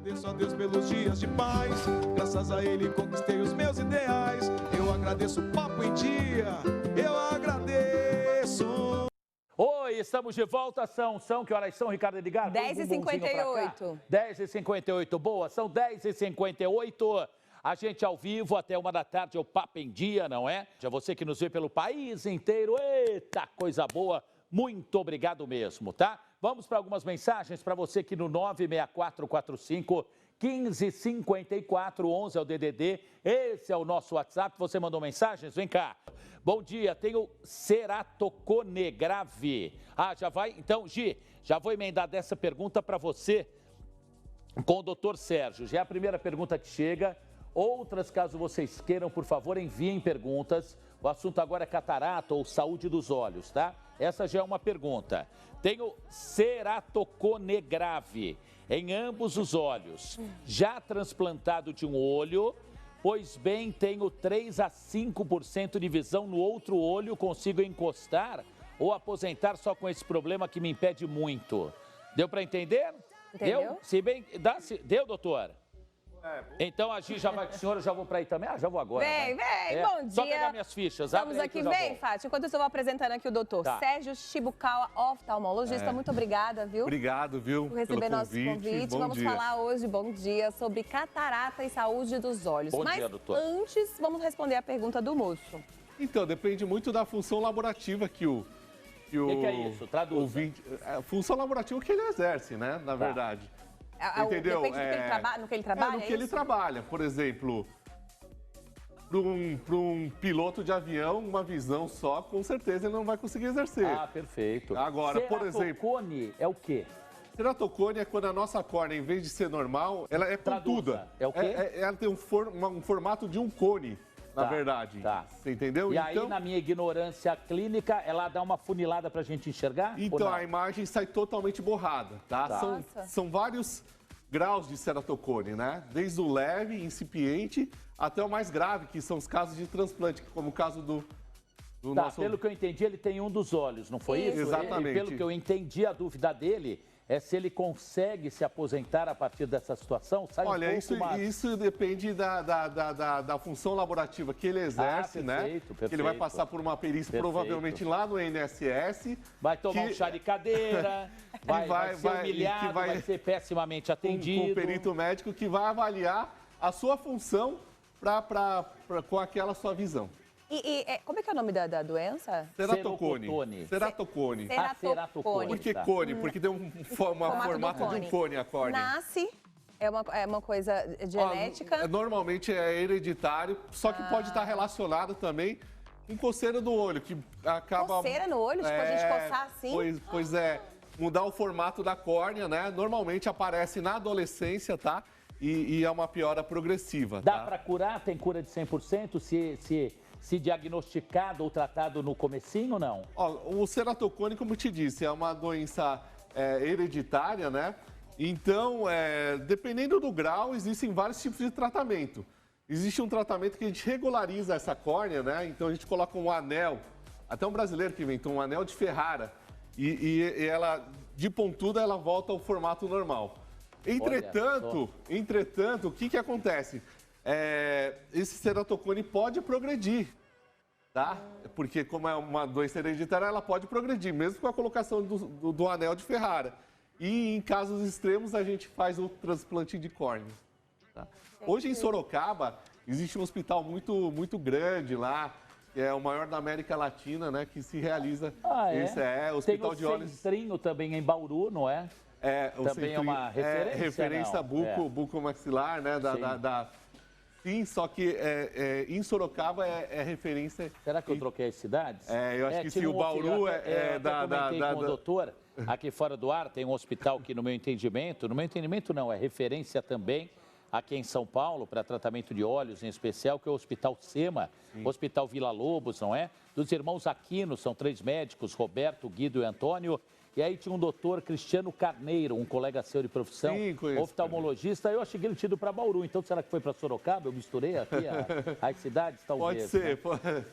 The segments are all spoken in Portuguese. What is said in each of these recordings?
Agradeço a Deus pelos dias de paz, graças a Ele conquistei os meus ideais. Eu agradeço o Papo em Dia, eu agradeço. Oi, estamos de volta, são que horas são, Ricardo Edgar? 10h58. 10h58, boa, são 10h58. A gente ao vivo até 1 da tarde, é o Papo em Dia, não é? Já você que nos vê pelo país inteiro, eita, coisa boa, muito obrigado mesmo, tá? Vamos para algumas mensagens para você que no 96445 1554, 11 é o DDD, esse é o nosso WhatsApp, você mandou mensagens? Vem cá. Bom dia, tenho ceratocone grave. Ah, já vai? Então, Gi, já vou emendar dessa pergunta para você com o doutor Sérgio. Já é a primeira pergunta que chega. Outras, caso vocês queiram, por favor, enviem perguntas. O assunto agora é catarata ou saúde dos olhos, tá? Essa já é uma pergunta. Tenho ceratocone grave em ambos os olhos. Já transplantado de um olho, pois bem, tenho 3 a 5% de visão no outro olho. Consigo encostar ou aposentar só com esse problema que me impede muito? Deu para entender? Entendeu? Deu? Se bem, deu, doutor? Então a Gi já vai com o senhor, eu já vou para aí também? Ah, já vou agora. Vem, bom dia. Só pegar minhas fichas. Estamos aqui, vem, Fátima. Enquanto isso, eu vou apresentando aqui o doutor Sérgio Shibukawa, oftalmologista. Muito obrigada, viu? Obrigado, viu, por receber pelo nosso convite. Bom Vamos dia. falar hoje, bom dia, sobre catarata e saúde dos olhos. Bom Mas dia, doutor. antes, vamos responder a pergunta do moço. Então, depende muito da função laborativa que o... O que é isso? Traduz. A função laborativa que ele exerce, né, na verdade. Entendeu? Depende no que ele trabalha, no que ele trabalha. Por exemplo, para um piloto de avião, uma visão só, com certeza ele não vai conseguir exercer. Ah, perfeito. Agora, por exemplo... Ceratocone é o quê? Ceratocone é quando a nossa córnea, em vez de ser normal, ela é pontuda. É o quê? Ela tem um formato de um cone, na verdade. Tá. Você entendeu? E aí, na minha ignorância clínica, ela dá uma funilada pra gente enxergar? Então, a imagem sai totalmente borrada, tá? São vários graus de ceratocone, né? Desde o leve, incipiente, até o mais grave, que são os casos de transplante, como o caso do nosso... Pelo que eu entendi, ele tem um dos olhos, não foi isso? Exatamente. E pelo que eu entendi, a dúvida dele é se ele consegue se aposentar a partir dessa situação. Olha, isso depende da função laborativa que ele exerce, perfeito. Que ele vai passar por uma perícia, provavelmente lá no INSS. Vai tomar um chá de cadeira, vai ser humilhado, vai ser pessimamente atendido. Um perito médico que vai avaliar a sua função com aquela sua visão. Como é que é o nome da doença? Ceratocone. Ceratocone. Ceratocone. Por que cone? Porque tem um formato de um cone a córnea. Nasce, é uma coisa genética? Normalmente é hereditário, só que pode estar relacionado também com coceira do olho, que acaba... Coceira no olho? Tipo, a gente coçar assim? Pois é, mudar o formato da córnea, né? Normalmente aparece na adolescência, tá? E é uma piora progressiva, Dá para curar? Tem cura de 100% se diagnosticado ou tratado no comecinho ou não? O ceratocone, como eu te disse, é uma doença hereditária, né? Então, dependendo do grau, existem vários tipos de tratamento. Existe um tratamento que a gente regulariza essa córnea, né? Então, a gente coloca um anel, até um brasileiro que inventou um anel de Ferrara, e ela, de pontuda, ela volta ao formato normal. Entretanto, o que acontece? Esse ceratocone pode progredir, tá? Porque como é uma doença hereditária, ela pode progredir, mesmo com a colocação do anel de Ferrara. E em casos extremos, a gente faz o transplante de córnea. Tá? Hoje em Sorocaba, existe um hospital muito grande lá, que é o maior da América Latina, né? Que se realiza esse hospital Tem de olhos. Tem o Centrinho também em Bauru, não é? Também é uma referência, referência bucomaxilar, né? Sim, só que em Sorocaba é referência... Será que eu troquei as cidades? Eu acho que sim, o Bauru eu comentei com o doutor, aqui fora do ar, tem um hospital que no meu entendimento não, é referência também aqui em São Paulo para tratamento de olhos em especial, que é o Hospital SEMA, Hospital Vila Lobos, não é? Dos irmãos Aquino, são 3 médicos, Roberto, Guido e Antônio. E aí tinha um doutor Cristiano Carneiro, um colega seu de profissão, oftalmologista. Eu achei que ele tinha ido para Bauru. Então, será que foi para Sorocaba? Eu misturei aqui as cidades, talvez.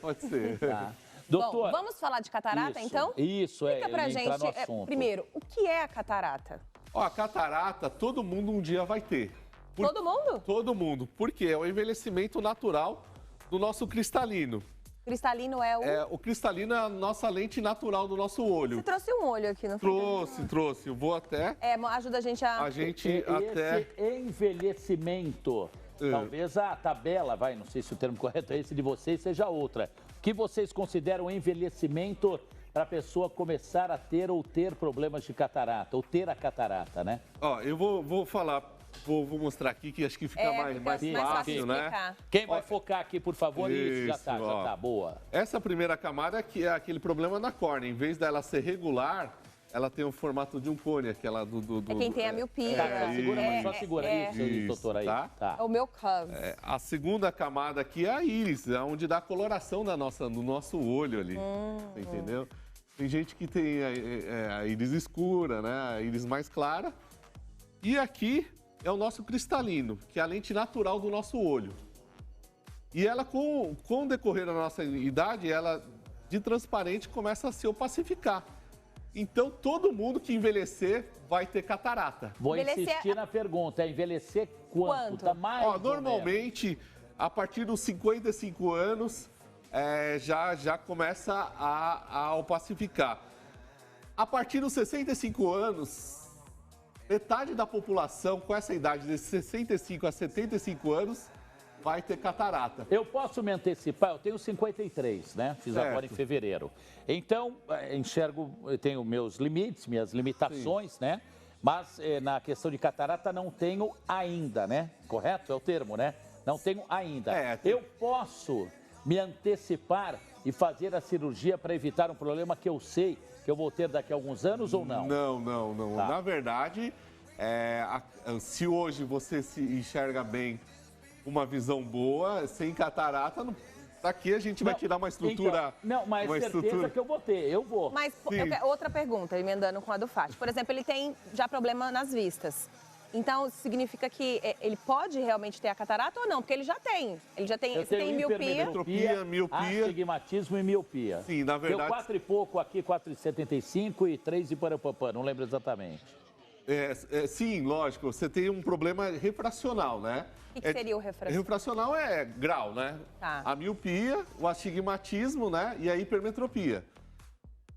Pode ser. Tá. Doutor, bom, vamos falar de catarata, então? Explica pra gente, no assunto. primeiro, o que é a catarata? A catarata, todo mundo um dia vai ter, Todo mundo? Todo mundo. Por quê? É o envelhecimento natural do nosso cristalino. Cristalino é o... O cristalino é a nossa lente natural do nosso olho. Você trouxe um olho aqui, não foi? Trouxe. Eu vou até... Ajuda a gente a... Esse envelhecimento, talvez a tabela, não sei se o termo correto é esse de vocês, seja outra. O que vocês consideram envelhecimento para a pessoa começar a ter ou ter problemas de catarata, ou ter a catarata, né? Ó, eu vou falar... Vou mostrar aqui, que acho que fica mais fácil, né? Quem vai focar aqui, por favor? Isso, já tá, boa. Essa primeira camada que é aquele problema na córnea. Em vez dela ser regular, ela tem o formato de um cone, aquela do... É quem tem a miopia. Só segura isso, doutor, aí. Tá? É o meu caso. A segunda camada aqui é a íris, é onde dá a coloração do nosso olho ali, entendeu? Tem gente que tem a íris escura, né? A íris mais clara. E aqui... é o nosso cristalino, que é a lente natural do nosso olho. E ela, com o decorrer da nossa idade, ela de transparente começa a se opacificar. Então, todo mundo que envelhecer vai ter catarata. Vou insistir na pergunta, envelhecer quanto? Tá mais normalmente, a partir dos 55 anos, já começa a opacificar. A partir dos 65 anos... metade da população com essa idade de 65 a 75 anos vai ter catarata. Eu posso me antecipar? Eu tenho 53, né? Fiz agora em fevereiro. Então, eu tenho meus limites, minhas limitações, né? Mas na questão de catarata não tenho ainda, né? Correto? É o termo, né? Não tenho ainda. Eu posso me antecipar e fazer a cirurgia para evitar um problema que eu sei que eu vou ter daqui a alguns anos ou não? Não. Tá. Na verdade, se hoje você se enxerga bem, uma visão boa, sem catarata, daqui a gente vai tirar uma estrutura... Então, mas certeza que eu vou ter, eu vou. Mas outra pergunta, emendando com a do Fátio. Por exemplo, ele tem já problema nas vistas. Então, significa que ele pode realmente ter a catarata ou não? Porque ele já tem. Você tem miopia, astigmatismo e miopia. Sim, na verdade... Deu 4 e pouco aqui, 4,75 e 3 e parapapã, não lembro exatamente. Sim, lógico. Você tem um problema refracional, né? O que seria o refracional? Refracional é grau, né? Tá. A miopia, o astigmatismo, né? E a hipermetropia.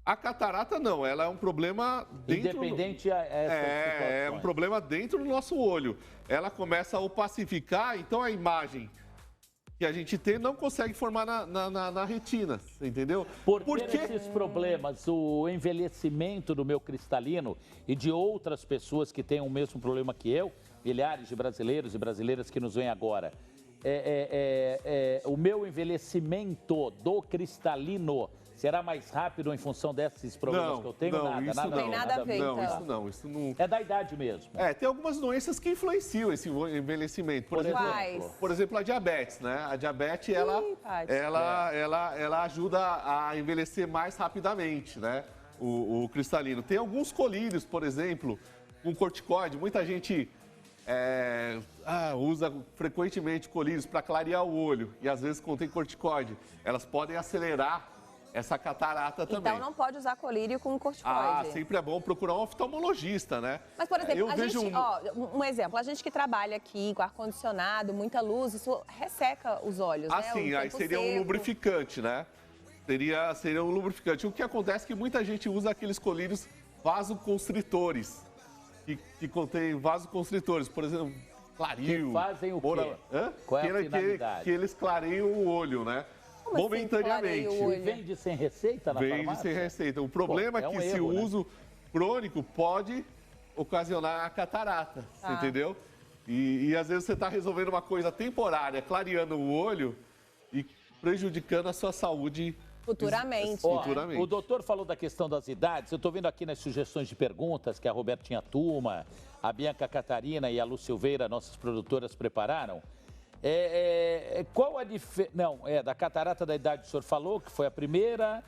A catarata não, ela é um problema dentro... Independente a essa É um problema dentro do nosso olho. Ela começa a opacificar, então a imagem que a gente tem não consegue formar na retina, entendeu? Por ter esses problemas, o envelhecimento do meu cristalino e de outras pessoas que têm o mesmo problema que eu, milhares de brasileiros e brasileiras que nos veem agora, o meu envelhecimento do cristalino será mais rápido em função desses problemas que eu tenho? Não tem nada a ver, então. Isso não... É da idade mesmo. Tem algumas doenças que influenciam esse envelhecimento. Por exemplo, a diabetes, né? A diabetes, ela ajuda a envelhecer mais rapidamente, né? O cristalino. Tem alguns colírios, por exemplo, com corticoide. Muita gente usa frequentemente colírios para clarear o olho. E às vezes contém corticoide. Elas podem acelerar essa catarata também. Então não pode usar colírio com corticoide. Sempre é bom procurar um oftalmologista, né? Mas, por exemplo, um exemplo, a gente que trabalha aqui com ar-condicionado, muita luz, isso resseca os olhos, né? Sim, aí seria um lubrificante, né? Seria um lubrificante. O que acontece é que muita gente usa aqueles colírios vasoconstritores, que contém vasoconstritores, por exemplo, Clario. Que fazem o quê? Qual é a finalidade? Que eles clareiam o olho, né? Momentaneamente. E vende sem receita na farmácia? Vende sem receita. O problema é que esse uso crônico pode ocasionar a catarata, entendeu? E às vezes você está resolvendo uma coisa temporária, clareando o olho e prejudicando a sua saúde futuramente. O doutor falou da questão das idades. Eu estou vendo aqui nas sugestões de perguntas que a Robertinha Tuma, a Bianca Catarina e a Lu Silveira, nossas produtoras, prepararam. Qual a diferença? Não, da catarata da idade, o senhor falou que foi a primeira.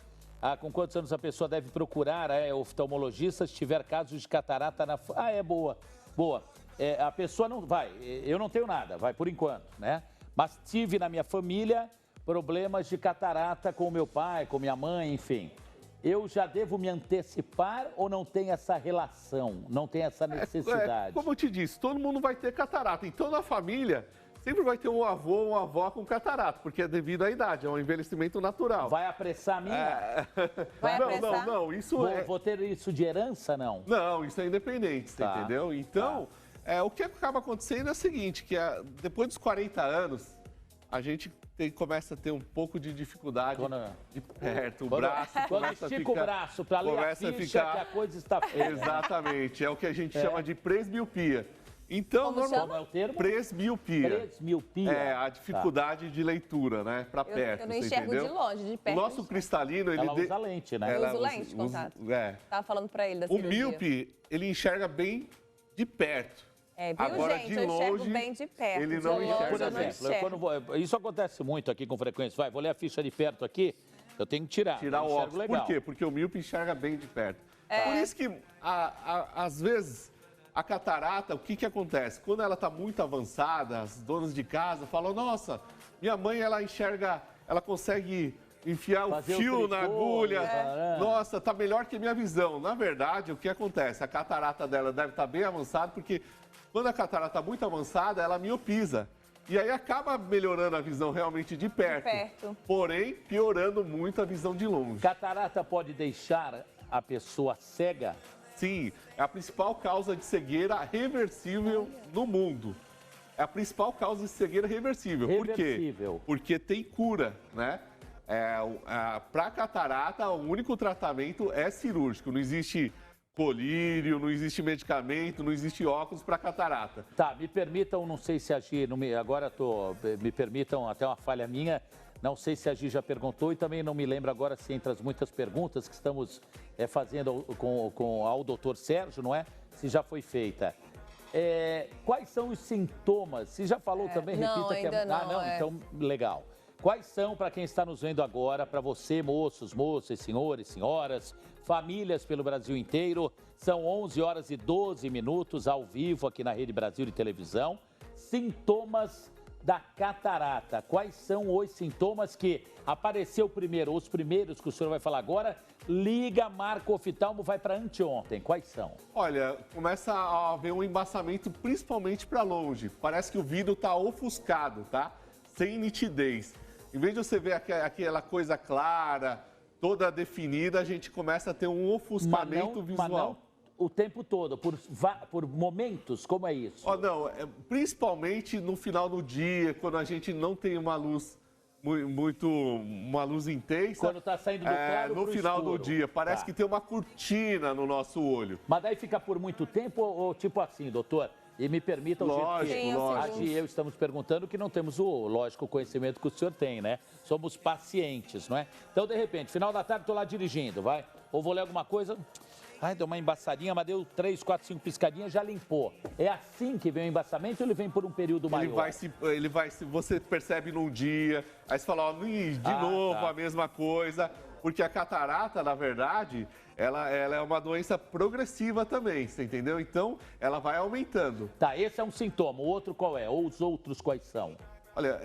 Com quantos anos a pessoa deve procurar oftalmologista se tiver casos de catarata na... boa. A pessoa não vai, eu não tenho nada, vai por enquanto, né? Mas tive na minha família problemas de catarata com meu pai, com minha mãe, enfim. eu já devo me antecipar ou não tem essa relação, não tem essa necessidade? Como eu te disse, todo mundo vai ter catarata. Então, na família, sempre vai ter um avô ou uma avó com catarata, porque é devido à idade, é um envelhecimento natural. Vai apressar a minha? Vai apressar? Não, isso Vou ter isso de herança, não? Não, isso é independente, você Tá. entendeu? Então, o que acaba acontecendo é o seguinte, que depois dos 40 anos, a gente começa a ter um pouco de dificuldade de perto, o braço Quando começa a estica ficar... o braço para ler a começa a ficha ficar- que a coisa está feia. Exatamente, é o que a gente chama de presbiopia. Então, Como Como é o termo? presbiopia. Presbiopia. É a dificuldade de leitura, né? Para perto, Eu não você enxergo entendeu? de longe, de O perto. nosso cristalino, ele... Ela usa lente, né? Eu uso lente de contato. Tava falando pra ele da O cirurgia. míope, ele enxerga bem de perto. É, viu, Agora, gente? de Eu enxergo longe, bem de perto. ele de não longe, enxerga Por eu não exemplo, enxergo. isso acontece muito aqui com frequência. Vou ler a ficha de perto aqui, eu tenho que tirar. Tirar eu o enxergo óculos. legal. Por quê? Porque o míope enxerga bem de perto. É. Por isso que, às vezes, a catarata, o que acontece? Quando ela está muito avançada, as donas de casa falam, nossa, minha mãe, ela enxerga, ela consegue enfiar Fazer o o fio na tricô, agulha. né? Nossa, tá melhor que a minha visão. Na verdade, o que acontece? A catarata dela deve estar bem avançada, porque quando a catarata está muito avançada, ela miopiza. E aí acaba melhorando a visão realmente de perto. perto. Porém, piorando muito a visão de longe. Catarata pode deixar a pessoa cega? Sim, é a principal causa de cegueira reversível no mundo. É a principal causa de cegueira reversível. Reversível. Por quê? Porque tem cura, né? Para catarata, o único tratamento é cirúrgico. Não existe colírio, não existe medicamento, não existe óculos para catarata. Tá, me permitam, não sei se a Gi, me permitam, até uma falha minha, não sei se a Gi já perguntou e também não me lembro agora se entre as muitas perguntas que estamos fazendo ao doutor Sérgio, não é? Se já foi feita. Quais são os sintomas? Se já falou também, não, repita que ainda não, não, então legal. Quais são, para quem está nos vendo agora, para você, moços, moças, senhores, senhoras, famílias pelo Brasil inteiro, são 11 horas e 12 minutos ao vivo aqui na Rede Brasil de Televisão. Sintomas da catarata. Quais são os sintomas que apareceu primeiro, os primeiros que o senhor vai falar agora? Liga, marca o oftalmo, vai para anteontem. Quais são? Olha, começa a haver um embaçamento principalmente para longe. Parece que o vidro está ofuscado, tá? Sem nitidez. Em vez de você ver aquela coisa clara, toda definida, a gente começa a ter um ofuscamento visual. Mas não o tempo todo, por momentos, como é isso? Principalmente no final do dia, quando a gente não tem uma luz uma luz intensa. Quando está saindo do claro no pro final escuro. do dia, parece que tem uma cortina no nosso olho. Mas daí fica por muito tempo ou tipo assim, doutor? E me permita o Lógico, jeito que lógico. a Gi e eu estamos perguntando que não temos o lógico conhecimento que o senhor tem, né? Somos pacientes, não é? Então, de repente, final da tarde, estou lá dirigindo, vai? Ou vou ler alguma coisa, ai, deu uma embaçadinha, mas deu 3, 4, 5 piscadinhas, já limpou. É assim que vem o embaçamento ou ele vem por um período maior? Você percebe num dia, aí você fala, ó, de novo a mesma coisa, porque a catarata, na verdade, ela é uma doença progressiva também, você entendeu? Então, ela vai aumentando. Tá, esse é um sintoma. O outro qual é? Ou os outros quais são? Olha,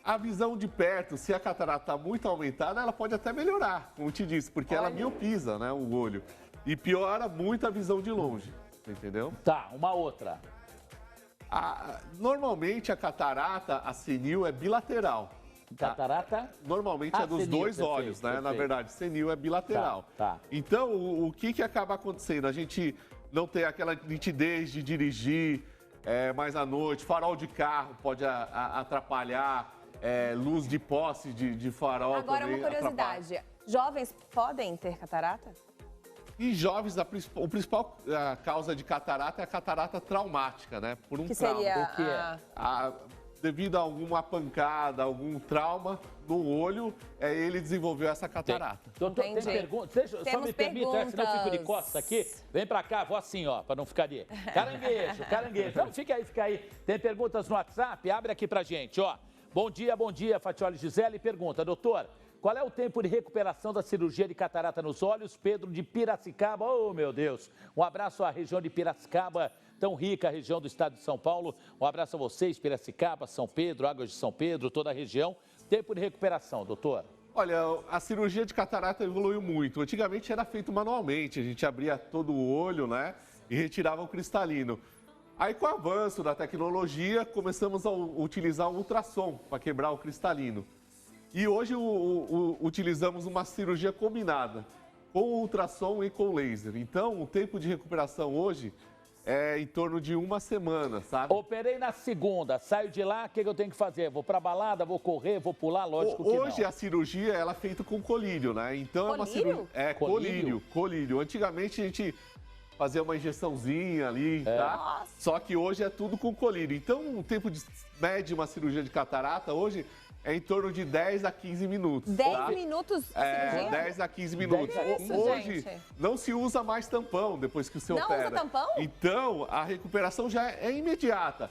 a visão de perto, se a catarata está muito aumentada, ela pode até melhorar, como eu te disse, porque ela miopisa, né, o olho. E piora muito a visão de longe, entendeu? Tá, uma outra. Normalmente a catarata, a senil, é bilateral. Catarata? Normalmente é dos senil, dois perfeito, olhos, né? Na perfeito. verdade, senil é bilateral. Tá. Então, o que acaba acontecendo? A gente não tem aquela nitidez de dirigir mais à noite, farol de carro pode atrapalhar, luz de poste de farol Agora, também uma curiosidade. atrapalha. Jovens podem ter catarata? E jovens, a principal causa de catarata é a catarata traumática, né? Por um Que trauma. seria O que é? Devido a alguma pancada, algum trauma no olho, ele desenvolveu essa catarata. Doutor, tem Entendi. pergunta? Só Temos me permita, senão eu fico de perguntas. costas aqui. Vem pra cá, vou assim, ó, pra não ficar de caranguejo, caranguejo. Não, fica aí. Tem perguntas no WhatsApp? Abre aqui pra gente, ó. Bom dia, Fatioli Gisele. Pergunta, doutor, qual é o tempo de recuperação da cirurgia de catarata nos olhos? Pedro de Piracicaba, oh meu Deus. Um abraço à região de Piracicaba, tão rica a região do estado de São Paulo. Um abraço a vocês, Piracicaba, São Pedro, Águas de São Pedro, toda a região. Tempo de recuperação, doutor? Olha, a cirurgia de catarata evoluiu muito. Antigamente era feito manualmente, a gente abria todo o olho, né, e retirava o cristalino. Aí, com o avanço da tecnologia, começamos a utilizar o ultrassom para quebrar o cristalino. E hoje utilizamos uma cirurgia combinada, com ultrassom e com laser. Então, o tempo de recuperação hoje é em torno de 1 semana, sabe? Operei na segunda, saio de lá, o que eu tenho que fazer? Vou pra balada, vou correr, vou pular? Lógico que não. Hoje a cirurgia ela é feita com colírio, né? Então é uma Colírio? cirurgia. É, colírio. Antigamente a gente fazia uma injeçãozinha ali, tá? Nossa. Só que hoje é tudo com colírio. Então o tempo de médio de uma cirurgia de catarata hoje é em torno de 10 a 15 minutos. 10 tá? minutos de É, cirurgia? 10 a 15 minutos. 10 a 15, Hoje gente. não se usa mais tampão depois que você Não opera. usa tampão? Então a recuperação já é imediata.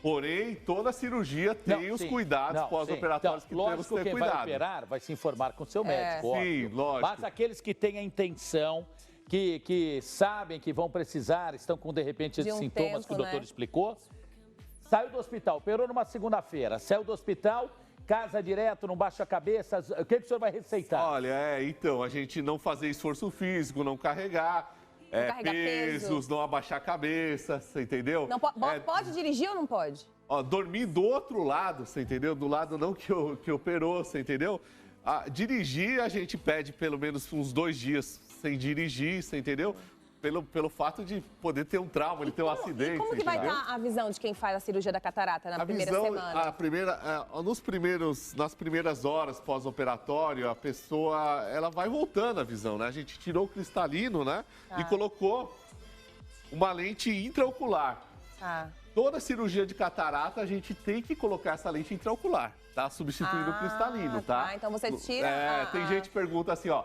Porém, toda cirurgia tem os cuidados pós-operatórios que temos que ter quem cuidado. vai operar vai se informar com o seu médico, Sim, óbvio. lógico. Mas aqueles que têm a intenção, que sabem que vão precisar, estão com, de repente, De esses um sintomas que o tempo, doutor né? explicou, saiu do hospital, operou numa segunda-feira, saiu do hospital, casa direto, não baixa a cabeça, o que o senhor vai receitar? Olha, então, a gente não fazer esforço físico, não carregar carregar pesos, peso. não abaixar a cabeça, você entendeu? Não, pode dirigir ou não pode? Ó, dormir do outro lado, você entendeu? Do lado não que operou, você entendeu? Dirigir, a gente pede pelo menos uns 2 dias sem dirigir, você entendeu? Pelo fato de poder ter um trauma, ele ter um acidente. E como que vai entendeu? estar a visão de quem faz a cirurgia da catarata na primeira semana? Nas primeiras horas pós-operatório, a pessoa, ela vai voltando a visão, né? A gente tirou o cristalino, né? E colocou uma lente intraocular. Tá. Toda cirurgia de catarata, a gente tem que colocar essa lente intraocular, tá? Substituindo o cristalino, tá? Então você tira Tem gente que pergunta assim, ó.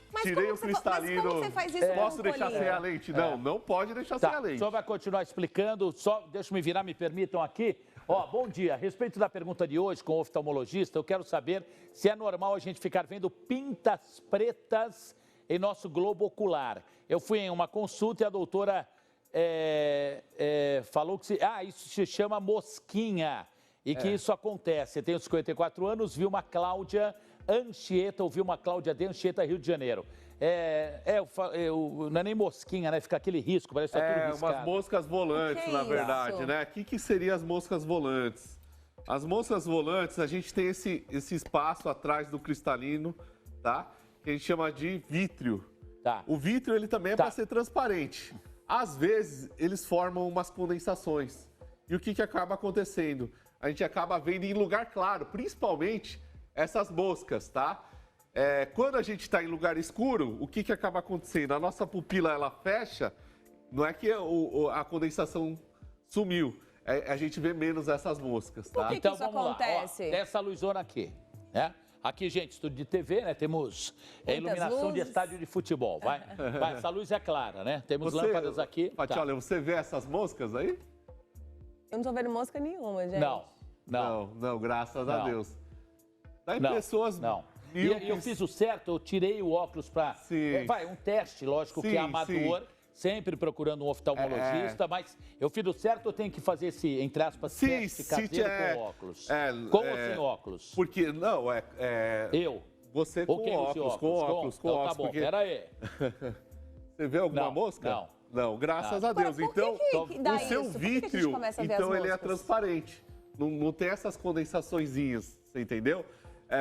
Mas Tirei como o cristalino. Mas como você faz isso com Posso o deixar colírio? sem a lente? Não, não pode deixar sem a Tá, o lente. senhor vai continuar explicando, só deixa eu me virar, me permitam aqui. Ó, bom dia, a respeito da pergunta de hoje com o oftalmologista, eu quero saber se é normal a gente ficar vendo pintas pretas em nosso globo ocular. Eu fui em uma consulta e a doutora falou que isso se chama mosquinha e que isso acontece. Eu tenho 54 anos, vi uma Cláudia Anchieta, ouvi uma Cláudia de Anchieta, Rio de Janeiro. Não é nem mosquinha, né? Fica aquele risco, parece que tá tudo riscado. Umas moscas volantes, Que na isso? verdade, né? O que seriam as moscas volantes? As moscas volantes, a gente tem esse espaço atrás do cristalino, tá? Que a gente chama de vítreo. Tá. O vítreo, ele também é para ser transparente. Às vezes, eles formam umas condensações. E o que acaba acontecendo? A gente acaba vendo em lugar claro, principalmente essas moscas, tá? Quando a gente está em lugar escuro, o que acaba acontecendo? A nossa pupila, ela fecha, não é que a condensação sumiu, a gente vê menos essas moscas, tá? Por que Então isso vamos acontece? lá, ó, essa luzona aqui, né? Aqui, gente, estúdio de TV, né? Temos iluminação de luzes. estádio de futebol, vai. Essa luz é clara, né? Temos lâmpadas aqui. Patiola, você vê essas moscas aí? Eu não tô vendo mosca nenhuma, gente. Não. Graças a Não. Deus. Daí Não, pessoas... não. E eu fiz o certo, eu tirei o óculos para... um teste, lógico, que é amador, sempre procurando um oftalmologista, mas eu fiz o certo, eu tenho que fazer esse, entre aspas, teste caseiro com óculos. Com ou sem óculos? Porque, não, Eu. Você Ou com quem usa óculos, com óculos. Então tá bom, porque... pera aí. Você vê alguma Não, mosca? não. Não, graças a Deus. Por que Então, que dá o seu isso? Por que que a gente vítreo, começa a ver então as ele é moscas? transparente. Não tem essas condensaçõezinhas, você entendeu?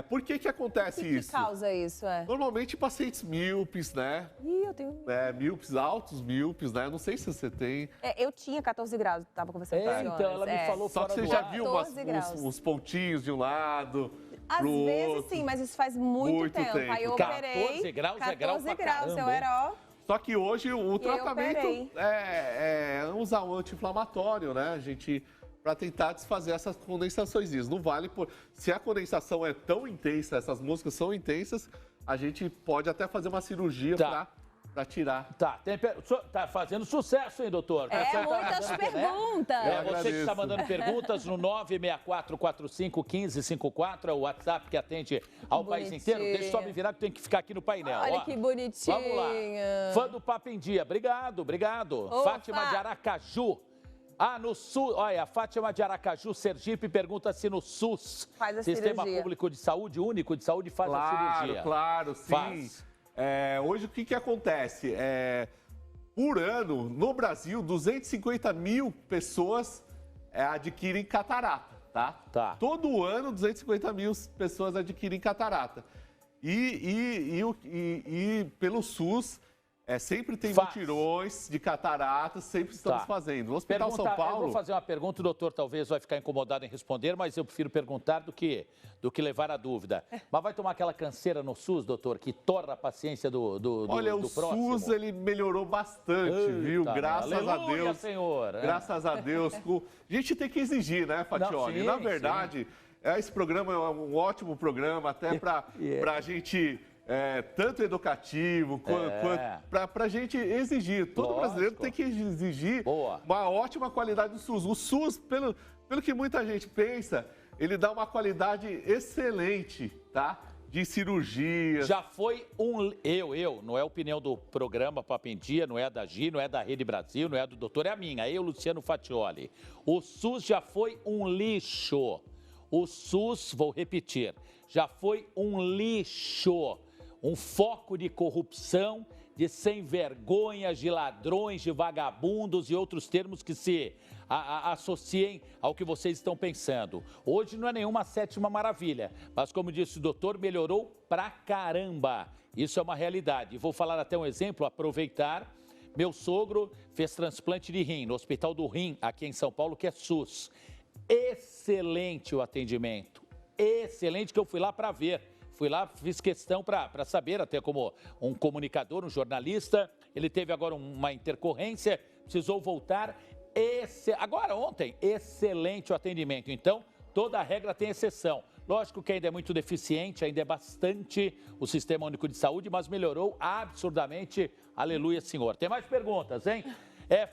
Por que acontece O que isso? causa isso, Normalmente pacientes míopes, né? Ih, eu tenho... Míopes, altos míopes, né? Não sei se você tem. eu tinha 14 graus, tava conversando com a senhora. Então, ela me falou Só que fora você do já ar. viu 14 graus. uns pontinhos de um lado, Às pro vezes outro. sim, mas isso faz muito tempo. Aí eu 14 operei. graus é 14 grau pra graus, caramba, eu era, ó. Só que hoje o tratamento operei. é usar um anti-inflamatório, né? A gente, para tentar desfazer essas condensações. Não vale por... Se a condensação é tão intensa, essas moscas são intensas, a gente pode até fazer uma cirurgia para tirar. Tá, tá fazendo sucesso, hein, doutor? Você tá Muitas mandando, né? perguntas. Você que agradeço. está mandando perguntas no 964451554, é o WhatsApp que atende ao país inteiro. Deixa eu só me virar que tem que ficar aqui no painel. Olha ó. que bonitinho. Vamos lá. Fã do Papo em Dia, obrigado. Ô, Fátima Fá. de Aracaju. Ah, no SUS. Olha, a Fátima de Aracaju, Sergipe, pergunta se no SUS, Faz a Sistema cirurgia. Público de Saúde, único de saúde, faz a cirurgia. Claro, sim. Faz. Hoje, o que acontece? Por ano, no Brasil, 250 mil pessoas adquirem catarata, tá? Tá. Todo ano, 250 mil pessoas adquirem catarata. E pelo SUS, sempre tem mutirões de catarata, sempre estamos fazendo. No Hospital São Paulo... Eu vou fazer uma pergunta, o doutor talvez vai ficar incomodado em responder, mas eu prefiro perguntar do que levar a dúvida. Mas vai tomar aquela canseira no SUS, doutor, que torna a paciência do Olha, do o próximo? SUS, ele melhorou bastante, viu? Graças a Deus. Senhor. Graças a Deus. A gente tem que exigir, né, Fatioli? Na verdade, esse programa é um ótimo programa, até para a gente... tanto educativo, quanto para a gente exigir. Todo brasileiro tem que exigir uma ótima qualidade do SUS. O SUS, pelo que muita gente pensa, ele dá uma qualidade excelente, tá? De cirurgias. Já foi não é a opinião do programa Papo em Dia, não é da Gi, não é da Rede Brasil, não é do doutor, é a minha, eu, Luciano Fatioli. O SUS já foi um lixo. O SUS, vou repetir, já foi um lixo. Um foco de corrupção, de sem vergonhas, de ladrões, de vagabundos e outros termos que se associem ao que vocês estão pensando. Hoje não é nenhuma sétima maravilha, mas como disse o doutor, melhorou pra caramba. Isso é uma realidade. Vou falar até um exemplo, aproveitar. Meu sogro fez transplante de rim no Hospital do Rim, aqui em São Paulo, que é SUS. Excelente o atendimento, excelente, que eu fui lá para ver. Fui lá, fiz questão para saber, até como um comunicador, um jornalista. Ele teve agora uma intercorrência, precisou voltar. Agora, ontem, excelente o atendimento. Então, toda regra tem exceção. Lógico que ainda é muito deficiente, ainda é bastante o Sistema Único de Saúde, mas melhorou absurdamente. Aleluia, Senhor. Tem mais perguntas, hein?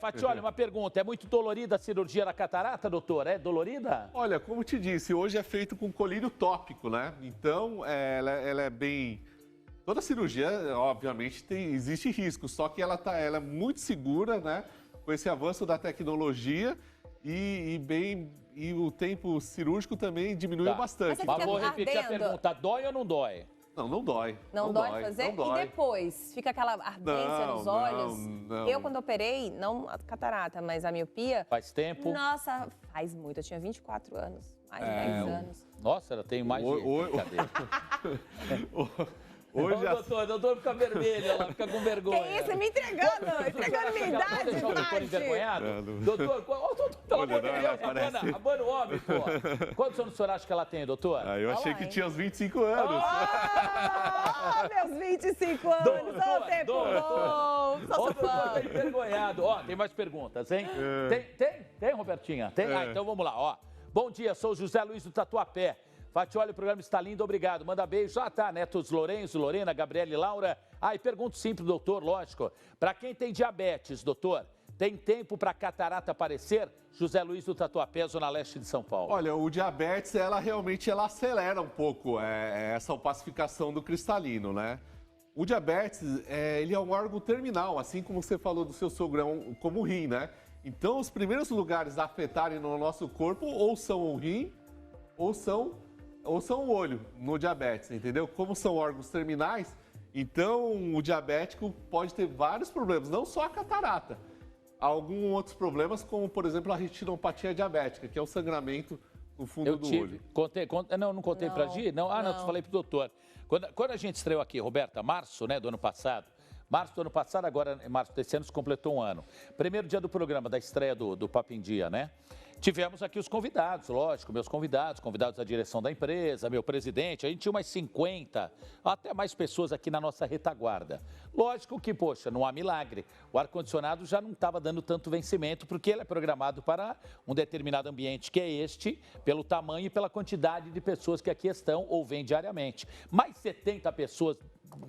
Fatioli, uma pergunta. É muito dolorida a cirurgia da catarata, doutor? É dolorida? Olha, como te disse, hoje é feito com colírio tópico, né? Então, ela é bem... Toda cirurgia, obviamente, existe risco, só que ela é muito segura, né? Com esse avanço da tecnologia e o tempo cirúrgico também diminuiu bastante. Mas vou repetir a pergunta. Dói ou não dói? Não, não dói. Não dói fazer? Não dói. E depois? Fica aquela ardência nos olhos? Não. Eu, quando operei, não a catarata, mas a miopia... Faz tempo? Nossa, faz muito. Eu tinha 24 anos. Mais de 10 anos. Nossa, ela tem mais de... Cadê? Hoje o doutor fica vermelho, ela fica com vergonha. Que isso? Me entregando minha idade, deixar o doutor envergonhado? Doutor, pelo amor de Deus, abana o homem, pô. Quantos anos o senhor acha que ela tem, doutor? Eu achei que tinha uns 25 anos. Meus 25 anos, ô tempo bom. Sou doutor, tá envergonhado. Tem mais perguntas, hein? Tem, Robertinha? Tem? Então vamos lá, ó. Bom dia, sou o José Luiz do Tatuapé. Fatioli, o programa está lindo, obrigado. Manda beijo. Netos Lourenço, Lorena, Gabriela e Laura. E pergunto simples, doutor, lógico. Para quem tem diabetes, doutor, tem tempo para catarata aparecer? José Luiz do Tatuapé, Zona Leste de São Paulo. Olha, o diabetes, realmente acelera um pouco essa opacificação do cristalino, né? O diabetes, ele é um órgão terminal, assim como você falou do seu sogrão, como o rim, né? Então, os primeiros lugares a afetarem no nosso corpo ou são o rim ou são o olho no diabetes, entendeu? Como são órgãos terminais, então o diabético pode ter vários problemas, não só a catarata. Alguns outros problemas, como, por exemplo, a retinopatia diabética, que é o sangramento no fundo do olho. Não contei pra Gi? Não, falei pro doutor. Quando a gente estreou aqui, Roberta, março, né, do ano passado, agora em março desse ano, se completou um ano. Primeiro dia do programa, da estreia do Papo em Dia, né? Tivemos aqui os convidados, lógico, meus convidados da direção da empresa, meu presidente, a gente tinha umas 50, até mais pessoas aqui na nossa retaguarda. Lógico que, poxa, não há milagre. O ar-condicionado já não estava dando tanto vencimento, porque ele é programado para um determinado ambiente, que é este, pelo tamanho e pela quantidade de pessoas que aqui estão ou vêm diariamente. Mais 70 pessoas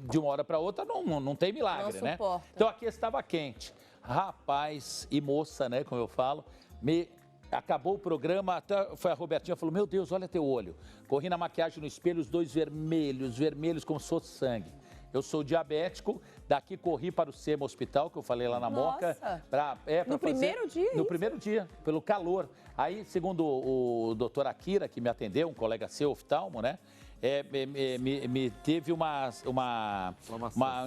de uma hora para outra não tem milagre, né? Então aqui estava quente. Rapaz e moça, né, como eu falo, acabou o programa, até foi a Robertinha, falou, meu Deus, olha teu olho. Corri na maquiagem no espelho, os dois vermelhos como se fosse sangue. Eu sou diabético, daqui corri para o SEMA Hospital, que eu falei lá na Moca. No primeiro dia? No primeiro dia, pelo calor. Aí, segundo o doutor Akira, que me atendeu, um colega seu, oftalmo, né? Me teve uma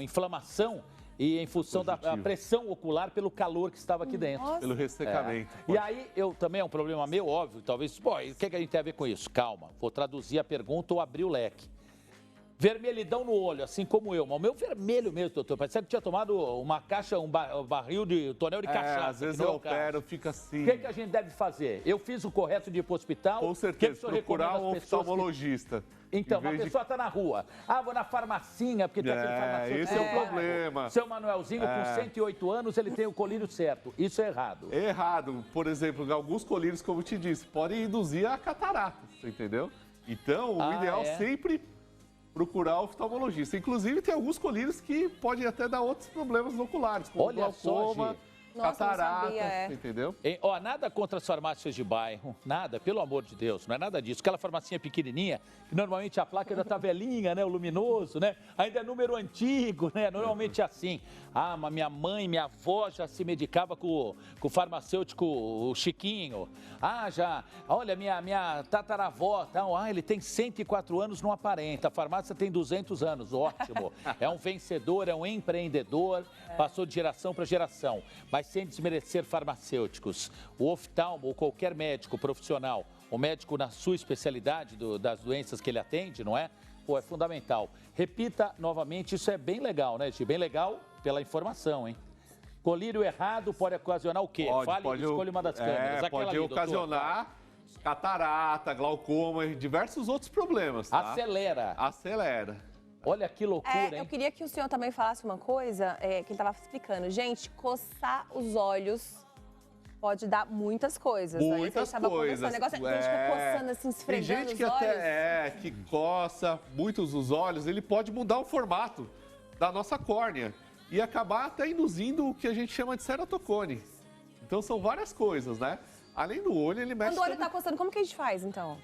inflamação e em função da pressão ocular pelo calor que estava aqui dentro. Pelo ressecamento. E aí, também é um problema meu, óbvio, talvez, pô, o que a gente tem a ver com isso? Calma, vou traduzir a pergunta ou abrir o leque. Vermelhidão no olho, assim como eu. Mas o meu vermelho mesmo, doutor. Parecia que tinha tomado uma caixa, um barril de tonel de cachaça. Às vezes eu opero, fica assim. O que a gente deve fazer? Eu fiz o correto de ir para o hospital. Com certeza, procurar um oftalmologista. Então, a pessoa está na rua. Vou na farmacinha, porque tem aquele farmacêutico. Esse é o problema. Seu Manuelzinho, com 108 anos, ele tem o colírio certo. Isso é errado. É errado. Por exemplo, alguns colírios, como eu te disse, podem induzir a catarata, entendeu? Então, o ideal sempre procurar o oftalmologista. Inclusive, tem alguns colírios que podem até dar outros problemas oculares, como glaucoma, catarata, entendeu? Nada contra as farmácias de bairro, nada, pelo amor de Deus, não é nada disso. Aquela farmacinha pequenininha, que normalmente a placa ainda tá velhinha, né, o luminoso, né, ainda é número antigo, né, normalmente é assim. Mas minha mãe, minha avó já se medicava com o farmacêutico, o Chiquinho. Olha, minha tataravó, ele tem 104 anos, não aparenta, a farmácia tem 200 anos, ótimo. É um vencedor, é um empreendedor, passou de geração para geração. Mas sem desmerecer farmacêuticos, o oftalmo ou qualquer médico profissional, o médico na sua especialidade das doenças que ele atende, não é? É fundamental. Repita novamente, isso é bem legal, né, Gi? Bem legal pela informação, hein? Colírio errado pode ocasionar o quê? Escolha uma das câmeras. Pode ocasionar catarata, glaucoma e diversos outros problemas, tá? Acelera. Olha que loucura, hein? Eu queria que o senhor também falasse uma coisa, que ele estava explicando. Gente, coçar os olhos pode dar muitas coisas. Muitas coisas. O negócio é que a gente fica coçando assim, esfregando os olhos. Tem gente que coça muitos os olhos, ele pode mudar o formato da nossa córnea e acabar até induzindo o que a gente chama de ceratocone. Então são várias coisas, né? Além do olho, ele mexe... Quando o olho está coçando, como que a gente faz, então?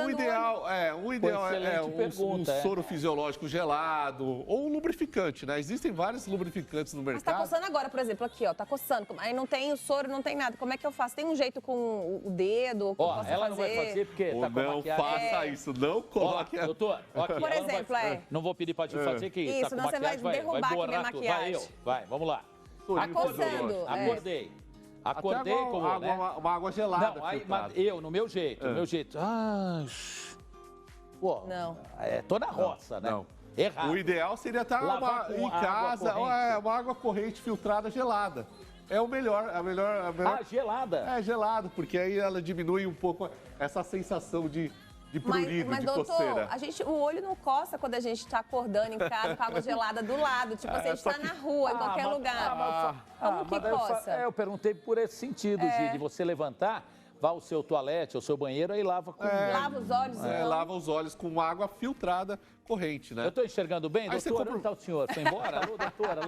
O ideal é um soro fisiológico gelado ou um lubrificante, né? Existem vários lubrificantes no mercado. Mas tá coçando agora, por exemplo, aqui, ó, tá coçando. Aí não tem o soro, não tem nada. Como é que eu faço? Tem um jeito com o dedo? Ela não vai fazer porque tá com não maquiagem. Faça isso, não coloque... Doutor, aqui, por exemplo, não vou pedir pra te fazer que isso, tá com maquiagem, você vai derrubar aqui minha maquiagem. Vai, vamos lá. Tá coçando. Acordei com uma água gelada. Não, no meu jeito, não. Tô na roça, né? Não. Errado. O ideal seria estar em casa, uma água corrente filtrada gelada. É o melhor, a melhor... gelada? É, gelado, porque aí ela diminui um pouco essa sensação de prurido, mas de doutor, coceira. o olho não coça quando a gente tá acordando em casa com água gelada do lado. Tipo, você está na rua, em qualquer lugar. Como que coça? Eu perguntei por esse sentido, de você levantar, vá ao seu toalete, ao seu banheiro, aí lava com... Lava os olhos, então. Lava os olhos com água filtrada corrente, né? Eu tô enxergando bem, doutor? Onde tá o senhor? Foi embora? Alô,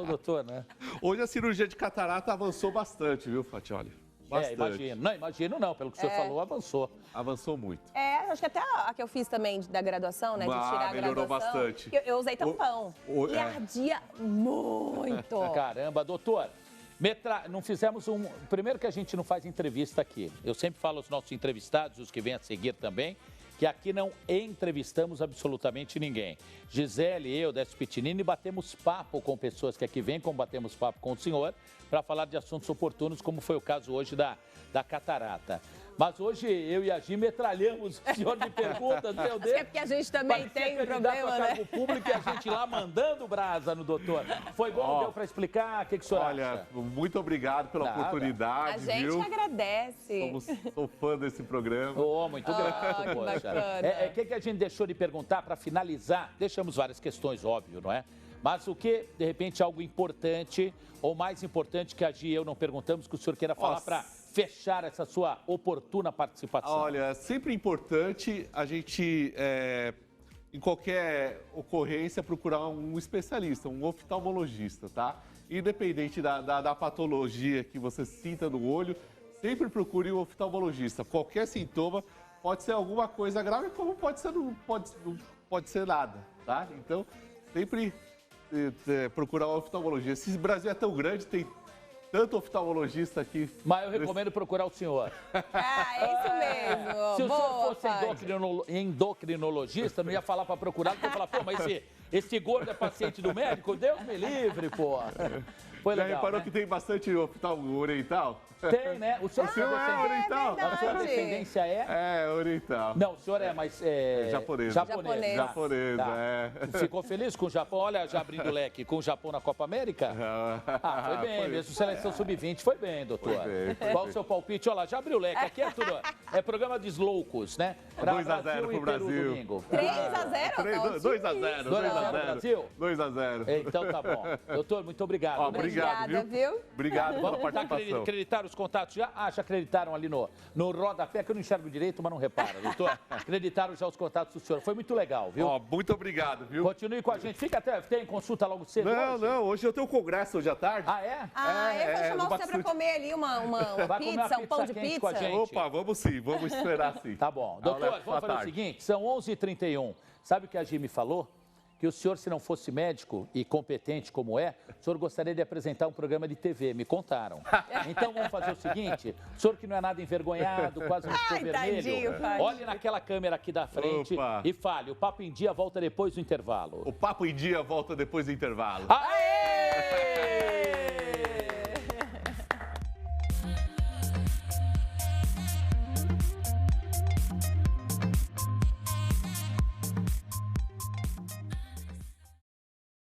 doutor, né? Hoje a cirurgia de catarata avançou bastante, viu, Fatioli? Bastante. Imagino não, pelo que você falou, avançou. Avançou muito. Acho que até a que eu fiz também da graduação, né? De tirar a melhorou graduação. bastante. Eu usei tampão. E ardia muito. Caramba, doutor. Não fizemos Primeiro que a gente não faz entrevista aqui. Eu sempre falo aos nossos entrevistados, os que vêm a seguir também, que aqui não entrevistamos absolutamente ninguém. Gisele, eu, Décio Pitinini, batemos papo com pessoas que aqui vêm, como batemos papo com o senhor, para falar de assuntos oportunos, como foi o caso hoje da catarata. Mas hoje eu e a Gi metralhamos o senhor de perguntas, meu Deus. Acho que é porque a gente também tem um problema, né? Cargo público e a gente lá mandando brasa no doutor. Foi bom, deu para explicar? O que o senhor acha? Muito obrigado pela oportunidade, A gente viu? que agradece. Sou fã desse programa. Muito grato, que bacana. O que a gente deixou de perguntar para finalizar? Deixamos várias questões, óbvio, não é? Mas o que, de repente, algo importante, ou mais importante que a Gi e eu não perguntamos, que o senhor queira falar para fechar essa sua oportuna participação? Olha, sempre importante a gente, em qualquer ocorrência, procurar um especialista, um oftalmologista, tá? Independente da patologia que você sinta no olho, sempre procure um oftalmologista. Qualquer sintoma pode ser alguma coisa grave, como pode ser nada, tá? Então, sempre procurar um oftalmologista. Esse Brasil é tão grande, tem tanto oftalmologista aqui. Mas eu recomendo procurar o senhor. É isso mesmo. Se o senhor Boa, fosse Fábio. endocrinologista, não ia falar para procurar, porque ia falar, pô, mas esse gordo é paciente do médico? Deus me livre, pô. Foi Já legal, reparou né? que tem bastante oftalmo oriental? Tem, né? O senhor, senhor é oriental. A sua descendência é? É, oriental. Não, o senhor é mais... Japonês. Japonês. Japonês, Tá. é. Ficou feliz com o Japão? Olha, já abrindo o leque, com o Japão na Copa América? Ah, foi bem, Foi. mesmo seleção sub-20 foi bem, doutor. Foi bem. Qual o seu palpite? Olha lá, já abriu o leque. Aqui é tudo, é programa de loucos, né? 2 a 0 pro e Peru Brasil. domingo. 3x0? 2 a 0. 2 a 0 Brasil? 2 a 0. Então tá bom. Doutor, muito obrigado. Ó, né? obrigado, Obrigada, viu? Obrigado pela Vamos participação. acreditar os contatos já? Ah, já acreditaram ali no rodapé, que eu não enxergo direito, mas não repara, doutor. Acreditaram já os contatos do senhor. Foi muito legal, viu? Ó, muito obrigado, viu? Continue com a gente. Fica até, tem consulta logo cedo Não, hoje? não, hoje eu tenho congresso hoje à tarde. Ah, é? Ah, eu vou chamar no você pra bastante. comer ali uma Vai comer uma pizza, um pão pizza de quente com a pizza. gente. Opa, vamos sim, vamos esperar sim. Tá bom. Doutor, Alex, vamos boa fazer o tarde. seguinte, são 11h31. Sabe o que a Gi me falou? Que o senhor, se não fosse médico e competente como é, o senhor gostaria de apresentar um programa de TV, me contaram. Então vamos fazer o seguinte, o senhor que não é nada envergonhado, quase não ficou Ai, vermelho, tadinho, Fábio. olhe naquela câmera aqui da frente Opa. e fale, o Papo em Dia volta depois do intervalo. O Papo em Dia volta depois do intervalo. Aê!